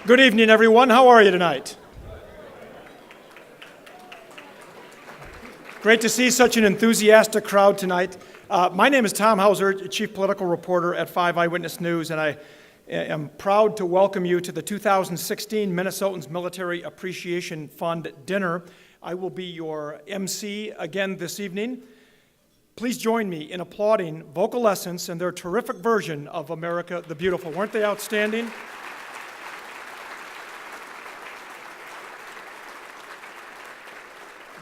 Good evening, everyone. How are you tonight? Great to see such an enthusiastic crowd tonight. My name is Tom Hauser, Chief Political Reporter at 5 Eyewitness News, and I am proud to welcome you to the 2016 Minnesotans Military Appreciation Fund Dinner. I will be your MC again this evening. Please join me in applauding VocalEssence and their terrific version of America the Beautiful. Weren't they outstanding?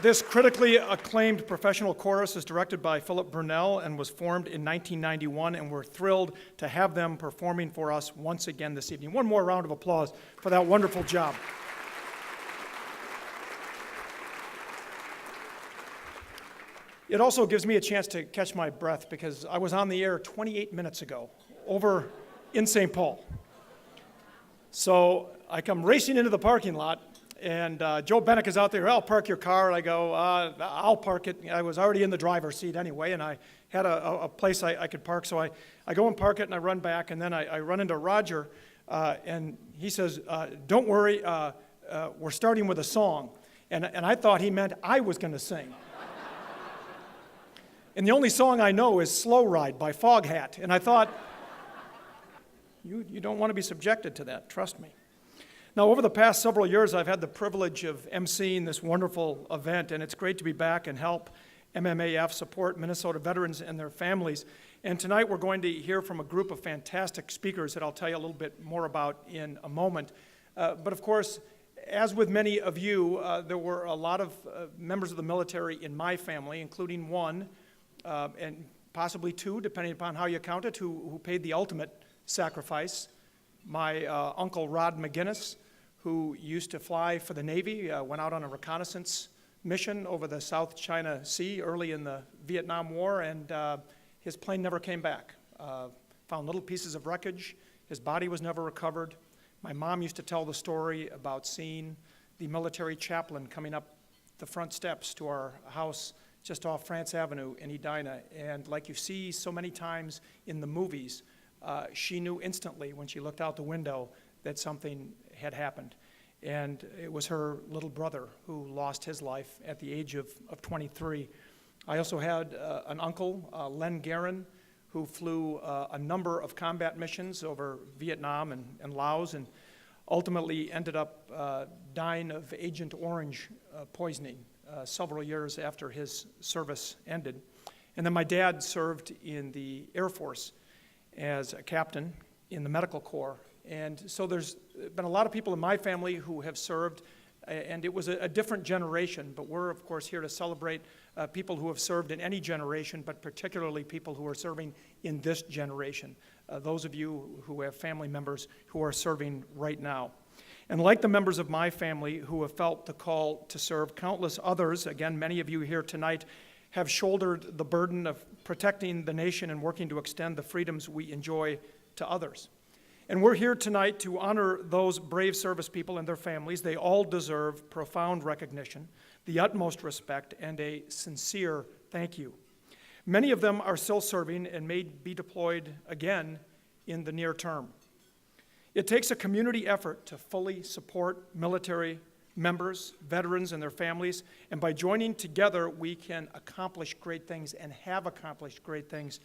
This critically acclaimed professional chorus is directed by Philip Burnell and was formed in 1991, and we're thrilled to have them performing for us once again this evening. One more round of applause for that wonderful job. It also gives me a chance to catch my breath because I was on the air 28 minutes ago over in St. Paul. So I come racing into the parking lot, and Joe Bennick is out there. I'll park your car. And I go, I'll park it. I was already in the driver's seat anyway, and I had a place I could park. So I go and park it, and I run back, and then I run into Roger, and he says, don't worry, we're starting with a song. And I thought he meant I was going to sing. And the only song I know is Slow Ride by Foghat. And I thought, you don't want to be subjected to that, trust me. Now, over the past several years, I've had the privilege of emceeing this wonderful event, and it's great to be back and help MMAF support Minnesota veterans and their families. And tonight we're going to hear from a group of fantastic speakers that I'll tell you a little bit more about in a moment. But of course, as with many of you, there were a lot of members of the military in my family, including one, and possibly two, depending upon how you count it, who paid the ultimate sacrifice. My uncle Rod McGinnis, who used to fly for the Navy, went out on a reconnaissance mission over the South China Sea early in the Vietnam War, and his plane never came back. Found little pieces of wreckage. His body was never recovered. My mom used to tell the story about seeing the military chaplain coming up the front steps to our house just off France Avenue in Edina, and like you see so many times in the movies, she knew instantly when she looked out the window that something had happened. And it was her little brother who lost his life at the age of 23. I also had an uncle, Len Guerin, who flew a number of combat missions over Vietnam and Laos, and ultimately ended up dying of Agent Orange poisoning several years after his service ended. And then my dad served in the Air Force as a captain in the medical corps. And so there's been a lot of people in my family who have served, and it was a different generation, but we're, of course, here to celebrate people who have served in any generation, but particularly people who are serving in this generation, those of you who have family members who are serving right now. And like the members of my family who have felt the call to serve, countless others, again, many of you here tonight, have shouldered the burden of protecting the nation and working to extend the freedoms we enjoy to others. And we're here tonight to honor those brave service people and their families. They all deserve profound recognition, the utmost respect, and a sincere thank you. Many of them are still serving and may be deployed again in the near term. It takes a community effort to fully support military members, veterans, and their families, and by joining together, we can accomplish great things and have accomplished great things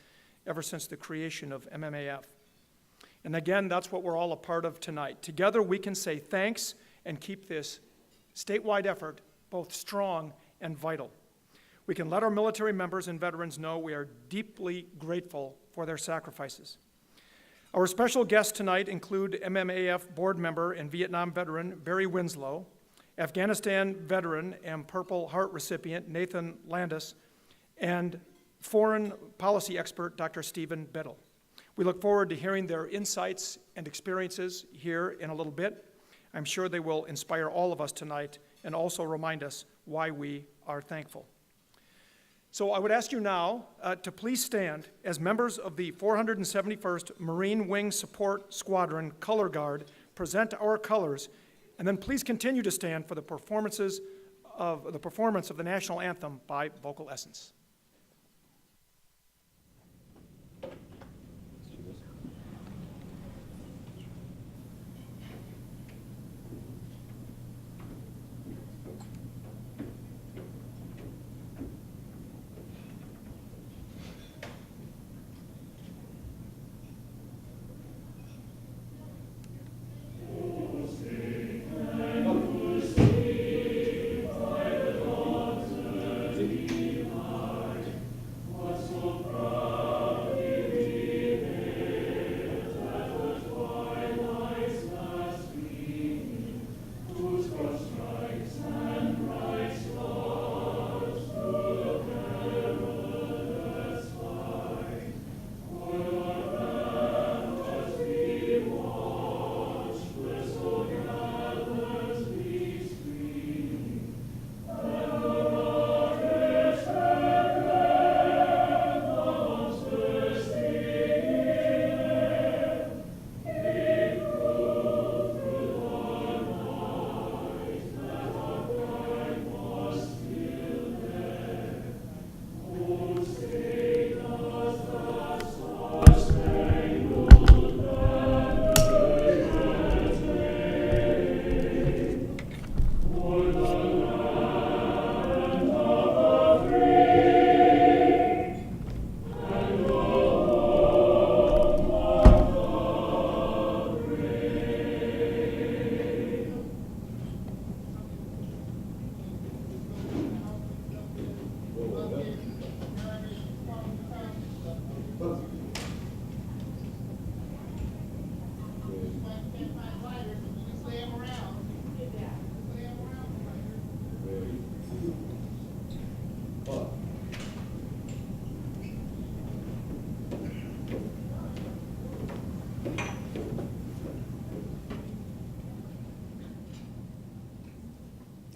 ever since the creation of MMAF. And again, that's what we're all a part of tonight. Together, we can say thanks and keep this statewide effort both strong and vital. We can let our military members and veterans know we are deeply grateful for their sacrifices. Our special guests tonight include MMAF board member and Vietnam veteran Barry Winslow, Afghanistan veteran and Purple Heart recipient Nathan Landaas, and foreign policy expert Dr. Stephen Biddle. We look forward to hearing their insights and experiences here in a little bit. I'm sure they will inspire all of us tonight and also remind us why we are thankful. So I would ask you now to please stand as members of the 471st Marine Wing Support Squadron Color Guard present our colors, and then please continue to stand for the performance of the national anthem by VocalEssence.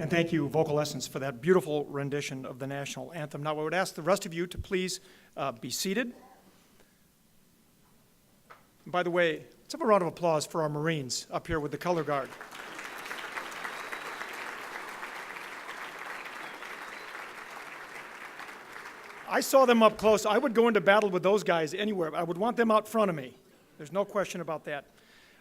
And thank you, VocalEssence, for that beautiful rendition of the national anthem. Now, I would ask the rest of you to please be seated. And by the way, let's have a round of applause for our Marines up here with the color guard. I saw them up close. I would go into battle with those guys anywhere. I would want them out front of me. There's no question about that.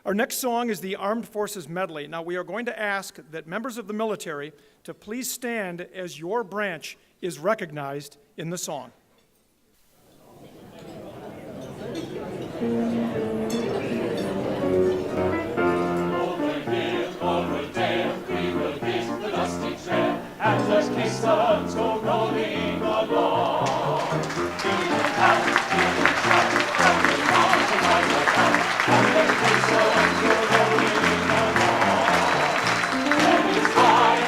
Our next song is the Armed Forces Medley. Now, we are going to ask that members of the military to please stand as your branch is recognized in the song. As the caissons go rolling along, and the caissons go rolling along, and it's high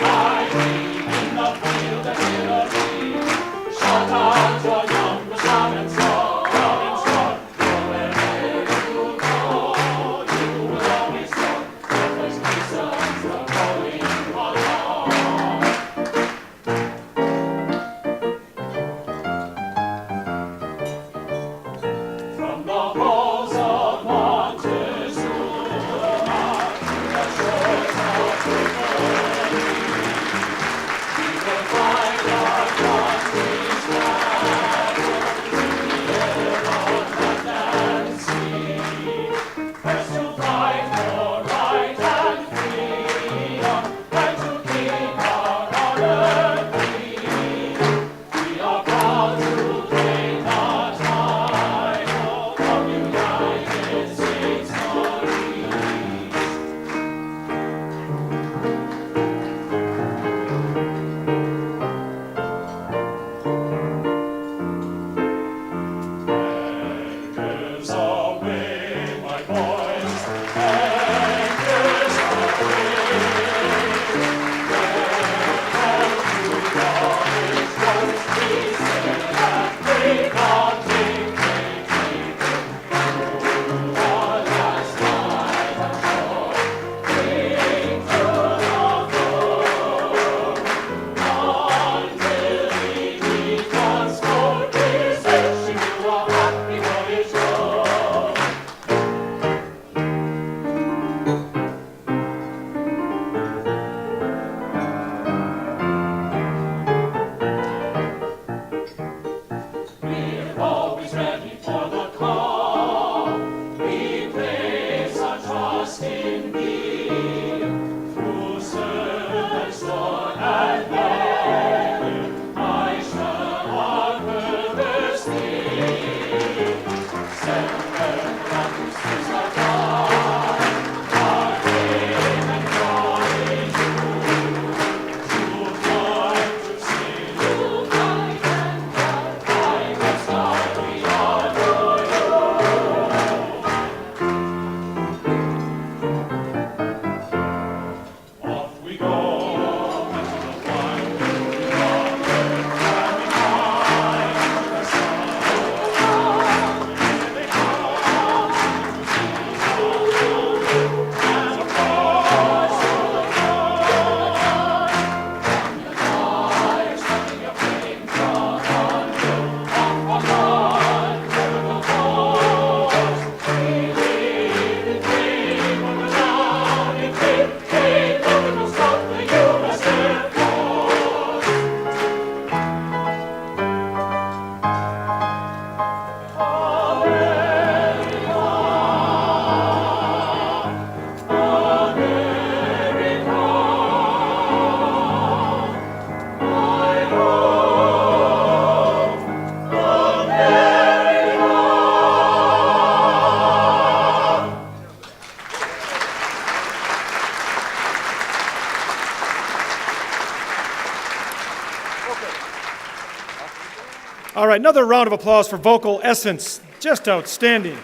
All right, another round of applause for VocalEssence. Just outstanding.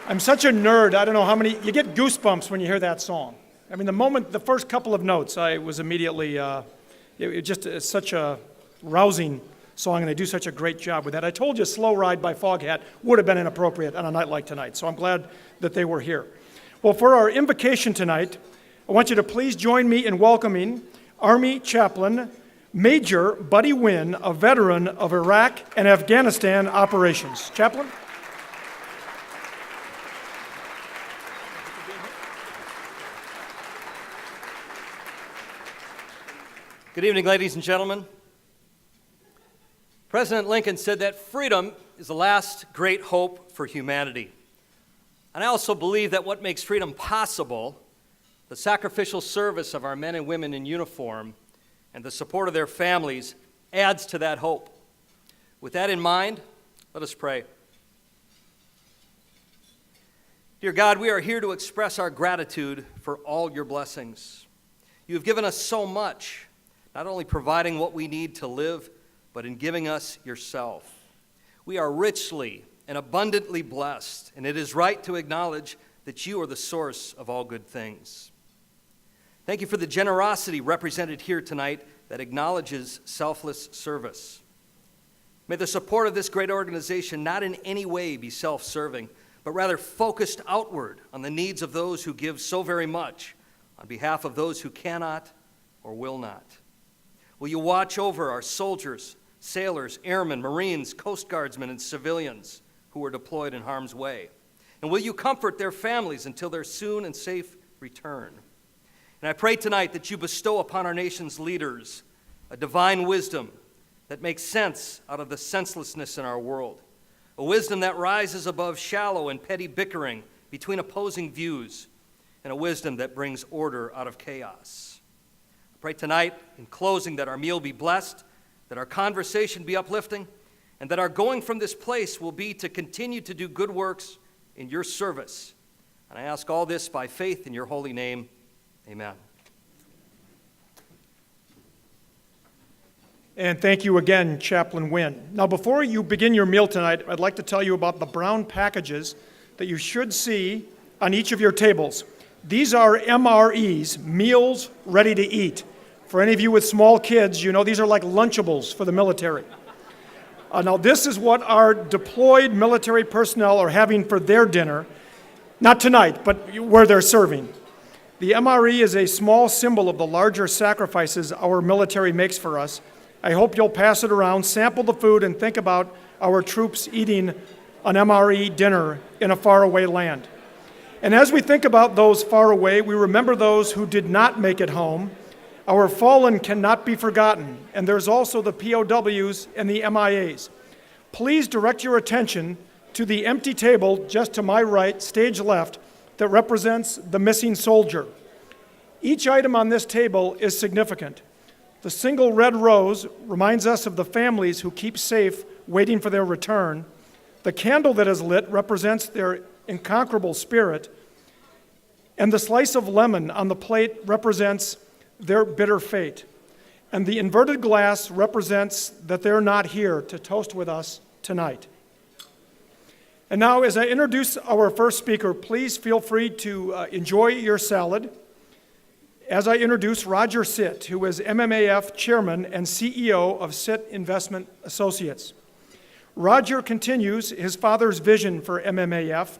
I'm such a nerd, I don't know how many, you get goosebumps when you hear that song. I mean, the first couple of notes, I was immediately, it's such a rousing song, and they do such a great job with that. I told you Slow Ride by Foghat would have been inappropriate on a night like tonight, so I'm glad that they were here. Well, for our invocation tonight, I want you to please join me in welcoming Army Chaplain Major Buddy Wynn, a veteran of Iraq and Afghanistan operations. Chaplain? Good evening, ladies and gentlemen. President Lincoln said that freedom is the last great hope for humanity. And I also believe that what makes freedom possible, the sacrificial service of our men and women in uniform and the support of their families, adds to that hope. With that in mind, let us pray. Dear God, we are here to express our gratitude for all your blessings. You have given us so much, not only providing what we need to live, but in giving us yourself. We are richly and abundantly blessed, and it is right to acknowledge that you are the source of all good things. Thank you for the generosity represented here tonight that acknowledges selfless service. May the support of this great organization not in any way be self-serving, but rather focused outward on the needs of those who give so very much on behalf of those who cannot or will not. Will you watch over our soldiers, sailors, airmen, Marines, Coast Guardsmen, and civilians who are deployed in harm's way? And will you comfort their families until their soon and safe return? And I pray tonight that you bestow upon our nation's leaders a divine wisdom that makes sense out of the senselessness in our world, a wisdom that rises above shallow and petty bickering between opposing views, and a wisdom that brings order out of chaos. Pray tonight, in closing, that our meal be blessed, that our conversation be uplifting, and that our going from this place will be to continue to do good works in your service. And I ask all this by faith in your holy name. Amen. And thank you again, Chaplain Wynn. Now, before you begin your meal tonight, I'd like to tell you about the brown packages that you should see on each of your tables. These are MREs, meals ready to eat. For any of you with small kids, you know these are like Lunchables for the military. Now, this is what our deployed military personnel are having for their dinner. Not tonight, but where they're serving. The MRE is a small symbol of the larger sacrifices our military makes for us. I hope you'll pass it around, sample the food, and think about our troops eating an MRE dinner in a faraway land. And as we think about those far away, we remember those who did not make it home. Our fallen cannot be forgotten, and there's also the POWs and the MIAs. Please direct your attention to the empty table just to my right, stage left, that represents the missing soldier. Each item on this table is significant. The single red rose reminds us of the families who keep safe, waiting for their return. The candle that is lit represents their unconquerable spirit, and the slice of lemon on the plate represents their bitter fate. And the inverted glass represents that they're not here to toast with us tonight. And now, as I introduce our first speaker, please feel free to enjoy your salad. As I introduce Roger Sitt, who is MMAF Chairman and CEO of Sitt Investment Associates. Roger continues his father's vision for MMAF.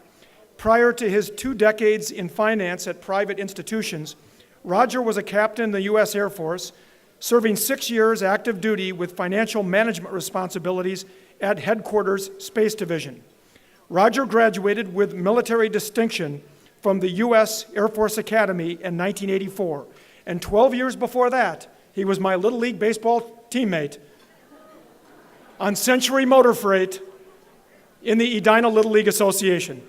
Prior to his 2 decades in finance at private institutions, Roger was a captain in the U.S. Air Force, serving 6 years active duty with financial management responsibilities at Headquarters Space Division. Roger graduated with military distinction from the U.S. Air Force Academy in 1984, and 12 years before that, he was my Little League baseball teammate on Century Motor Freight in the Edina Little League Association.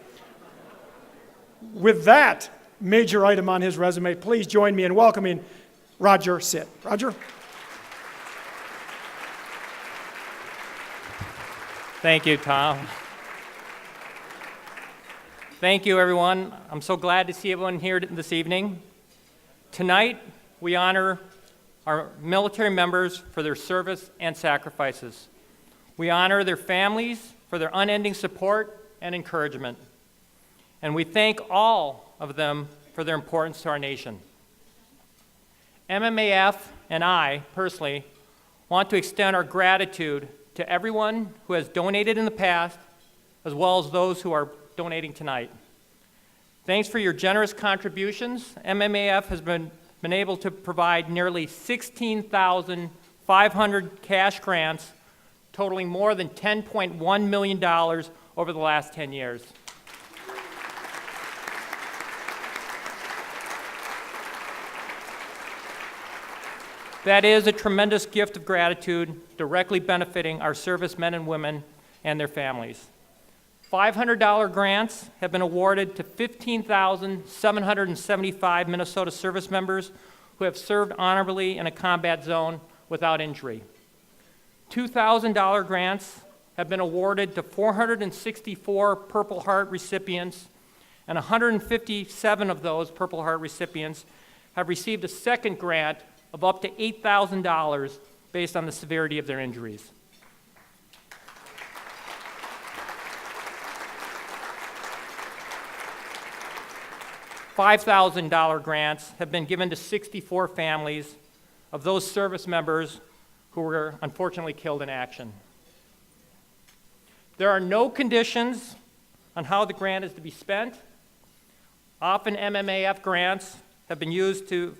With that major item on his resume, please join me in welcoming Roger Sitt. Roger? Thank you, Tom. Thank you, everyone. I'm so glad to see everyone here this evening. Tonight, we honor our military members for their service and sacrifices. We honor their families for their unending support and encouragement. And we thank all of them for their importance to our nation. MMAF and I, personally, want to extend our gratitude to everyone who has donated in the past, as well as those who are donating tonight. Thanks for your generous contributions. MMAF has been able to provide nearly 16,500 cash grants, totaling more than $10.1 million over the last 10 years. That is a tremendous gift of gratitude, directly benefiting our servicemen and women and their families. $500 grants have been awarded to 15,775 Minnesota service members who have served honorably in a combat zone without injury. $2,000 grants have been awarded to 464 Purple Heart recipients, and 157 of those Purple Heart recipients have received a second grant of up to $8,000 based on the severity of their injuries. $5,000 grants have been given to 64 families of those service members who were unfortunately killed in action. There are no conditions on how the grant is to be spent. Often MMAF grants have been used to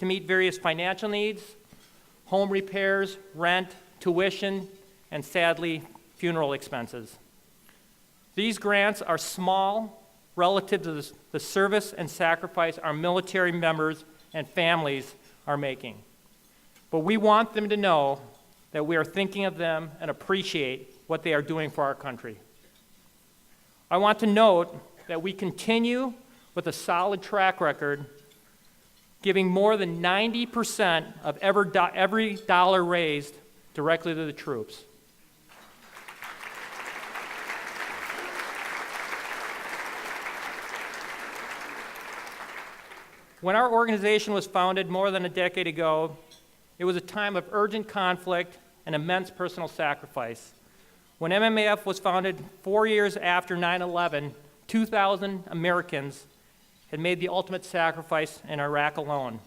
meet various financial needs, home repairs, rent, tuition, and sadly, funeral expenses. These grants are small relative to the service and sacrifice our military members and families are making. But we want them to know that we are thinking of them and appreciate what they are doing for our country. I want to note that we continue with a solid track record, giving more than 90% of every dollar raised directly to the troops. When our organization was founded more than a decade ago, it was a time of urgent conflict and immense personal sacrifice. When MMAF was founded 4 years after 9/11, 2,000 Americans had made the ultimate sacrifice in Iraq alone.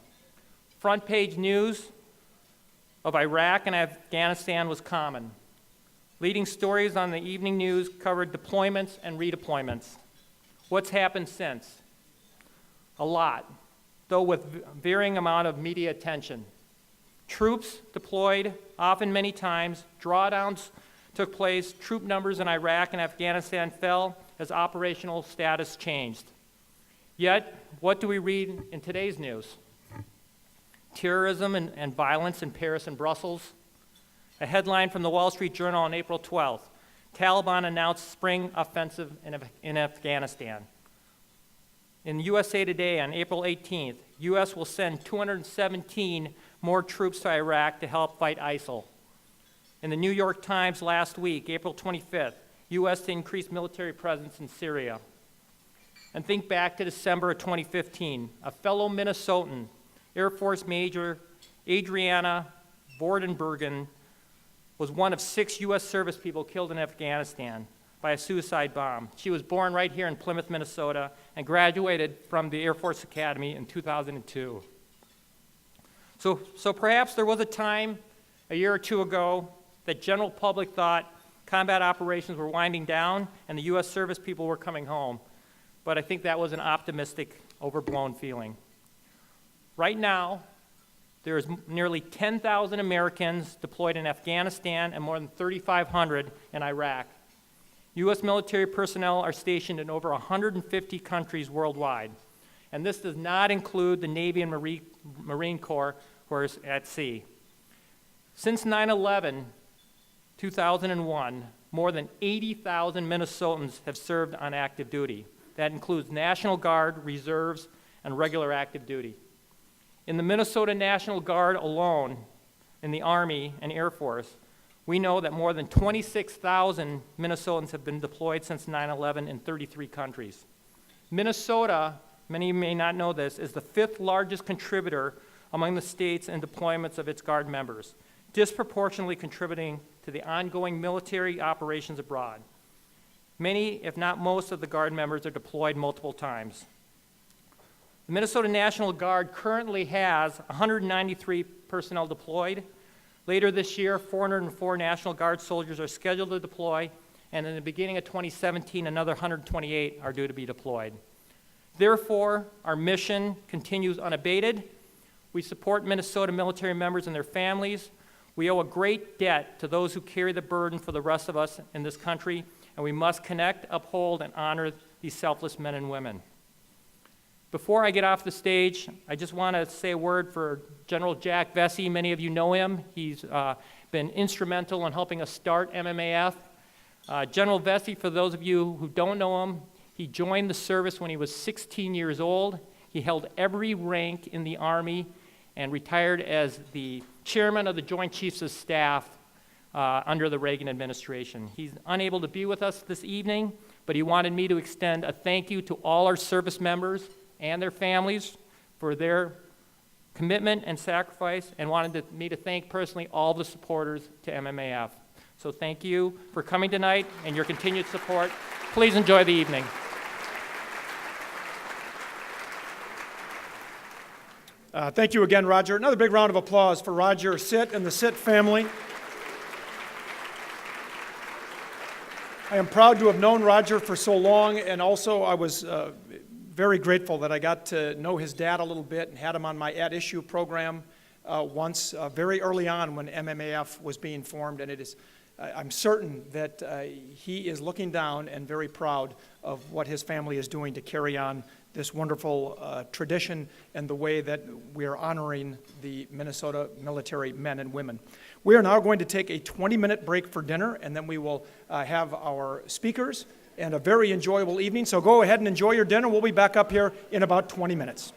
Front page news of Iraq and Afghanistan was common. Leading stories on the evening news covered deployments and redeployments. What's happened since? A lot, though with varying amount of media attention. Troops deployed, often many times. Drawdowns took place. Troop numbers in Iraq and Afghanistan fell as operational status changed. Yet, what do we read in today's news? Terrorism and violence in Paris and Brussels. A headline from the Wall Street Journal on April 12th. Taliban announced spring offensive in Afghanistan. In USA Today on April 18th, U.S. will send 217 more troops to Iraq to help fight ISIL. In the New York Times last week, April 25th, U.S. to increase military presence in Syria. And think back to December of 2015. A fellow Minnesotan, Air Force Major Adriana Vordenbergen, was one of 6 U.S. service people killed in Afghanistan by a suicide bomb. She was born right here in Plymouth, Minnesota, and graduated from the Air Force Academy in 2002. So perhaps there was a time, a year or two ago, that general public thought combat operations were winding down and the U.S. service people were coming home. But I think that was an optimistic, overblown feeling. Right now, there is nearly 10,000 Americans deployed in Afghanistan and more than 3,500 in Iraq. U.S. military personnel are stationed in over 150 countries worldwide. And this does not include the Navy and Marine Corps who are at sea. Since 9/11, 2001, more than 80,000 Minnesotans have served on active duty. That includes National Guard, reserves, and regular active duty. In the Minnesota National Guard alone, in the Army and Air Force, we know that more than 26,000 Minnesotans have been deployed since 9/11 in 33 countries. Minnesota, many may not know this, is the 5th largest contributor among the states and deployments of its Guard members, disproportionately contributing to the ongoing military operations abroad. Many, if not most, of the Guard members are deployed multiple times. The Minnesota National Guard currently has 193 personnel deployed. Later this year, 404 National Guard soldiers are scheduled to deploy, and in the beginning of 2017, another 128 are due to be deployed. Therefore, our mission continues unabated. We support Minnesota military members and their families. We owe a great debt to those who carry the burden for the rest of us in this country, and we must connect, uphold, and honor these selfless men and women. Before I get off the stage, I just want to say a word for General Jack Vesey. Many of you know him. He's been instrumental in helping us start MMAF. General Vesey, for those of you who don't know him, he joined the service when he was 16 years old. He held every rank in the Army and retired as the chairman of the Joint Chiefs of Staff under the Reagan administration. He's unable to be with us this evening, but he wanted me to extend a thank you to all our service members and their families for their commitment and sacrifice, and wanted me to thank personally all the supporters to MMAF. So thank you for coming tonight and your continued support. Please enjoy the evening. Thank you again, Roger. Another big round of applause for Roger Sitt and the Sitt family. I am proud to have known Roger for so long, and also I was very grateful that I got to know his dad a little bit and had him on my At Issue program once, very early on when MMAF was being formed, and I'm certain that he is looking down and very proud of what his family is doing to carry on this wonderful tradition and the way that we are honoring the Minnesota military men and women. We are now going to take a 20-minute break for dinner, and then we will have our speakers and a very enjoyable evening. So go ahead and enjoy your dinner. We'll be back up here in about 20 minutes.